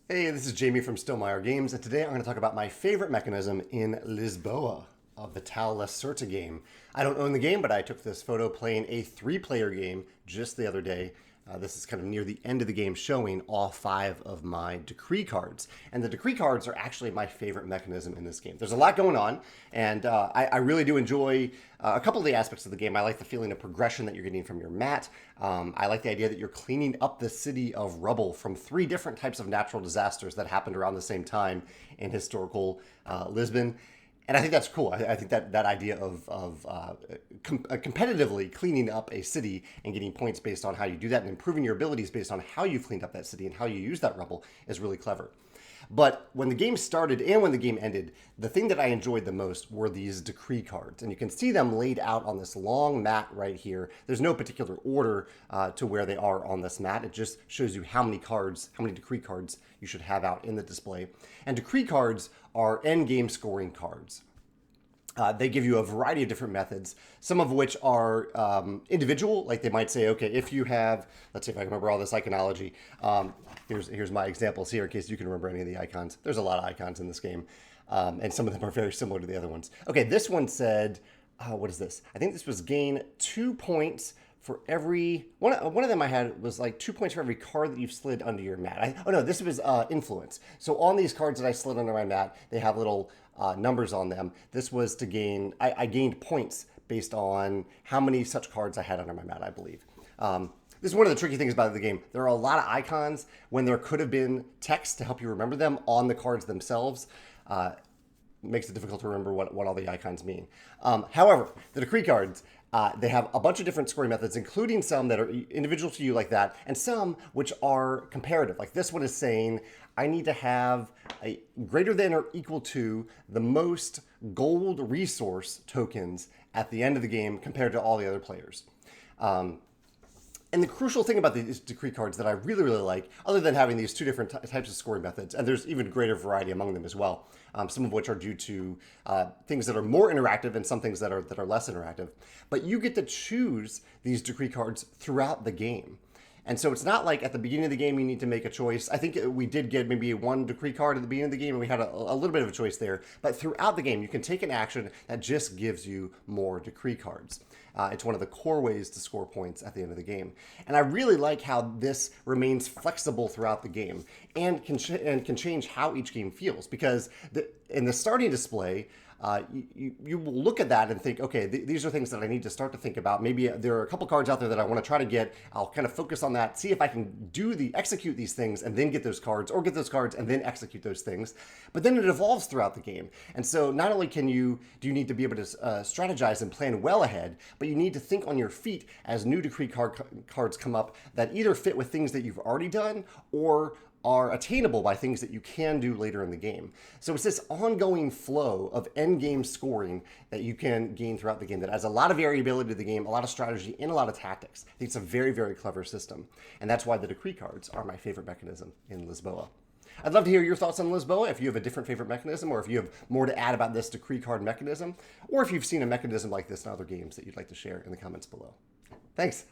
Hey, this is Jamey from Stillmeyer Games, and today I'm going to talk about my favorite mechanism in Lisboa of the Tal La Sorte game. I don't own the game, but I took this photo playing a three-player game just the other day. This is kind of near the end of the game showing all 5 of my decree cards. And the decree cards are actually my favorite mechanism in this game. There's a lot going on, and I really do enjoy a couple of the aspects of the game. I like the feeling of progression that you're getting from your mat. I like the idea that you're cleaning up the city of rubble from 3 different types of natural disasters that happened around the same time in historical Lisbon. And I think that's cool. I think that idea of competitively cleaning up a city and getting points based on how you do that and improving your abilities based on how you've cleaned up that city and how you use that rubble is really clever. But when the game started and when the game ended, the thing that I enjoyed the most were these decree cards. And you can see them laid out on this long mat right here. There's no particular order to where they are on this mat. It just shows you how many cards, how many decree cards you should have out in the display. And decree cards are end game scoring cards. They give you a variety of different methods, some of which are individual. Like they might say, okay, if you have, let's see if I can remember all this iconology. Here's my examples here in case you can remember any of the icons. There's a lot of icons in this game, and some of them are very similar to the other ones. Okay, this one said, what is this? I think this was gain 2 points for every, one of them I had was like 2 points for every card that you've slid under your mat. Oh no, this was influence. So on these cards that I slid under my mat, they have little numbers on them. This was to gain, I gained points based on how many such cards I had under my mat, I believe. This is one of the tricky things about the game. There are a lot of icons when there could have been text to help you remember them on the cards themselves. Makes it difficult to remember what all the icons mean. However, the decree cards, they have a bunch of different scoring methods, including some that are individual to you like that, and some which are comparative. Like this one is saying, I need to have a greater than or equal to the most gold resource tokens at the end of the game compared to all the other players. And the crucial thing about these decree cards that I really, really like, other than having these 2 different types of scoring methods, and there's even greater variety among them as well, some of which are due to things that are more interactive and some things that are less interactive. But you get to choose these decree cards throughout the game. And so it's not like at the beginning of the game you need to make a choice. I think we did get maybe 1 decree card at the beginning of the game, and we had a little bit of a choice there. But throughout the game, you can take an action that just gives you more decree cards. It's one of the core ways to score points at the end of the game. And I really like how this remains flexible throughout the game and can change how each game feels. Because in the starting display, you will look at that and think, okay, these are things that I need to start to think about. Maybe there are a couple cards out there that I want to try to get. I'll kind of focus on that, see if I can execute these things and then get those cards, or get those cards and then execute those things. But then it evolves throughout the game. And so not only do you need to be able to strategize and plan well ahead, but you need to think on your feet as new decree cards come up that either fit with things that you've already done or are attainable by things that you can do later in the game. So it's this ongoing flow of end game scoring that you can gain throughout the game that adds a lot of variability to the game, a lot of strategy, and a lot of tactics. I think it's a very, very clever system. And that's why the decree cards are my favorite mechanism in Lisboa. I'd love to hear your thoughts on Lisboa, if you have a different favorite mechanism, or if you have more to add about this decree card mechanism, or if you've seen a mechanism like this in other games that you'd like to share in the comments below. Thanks.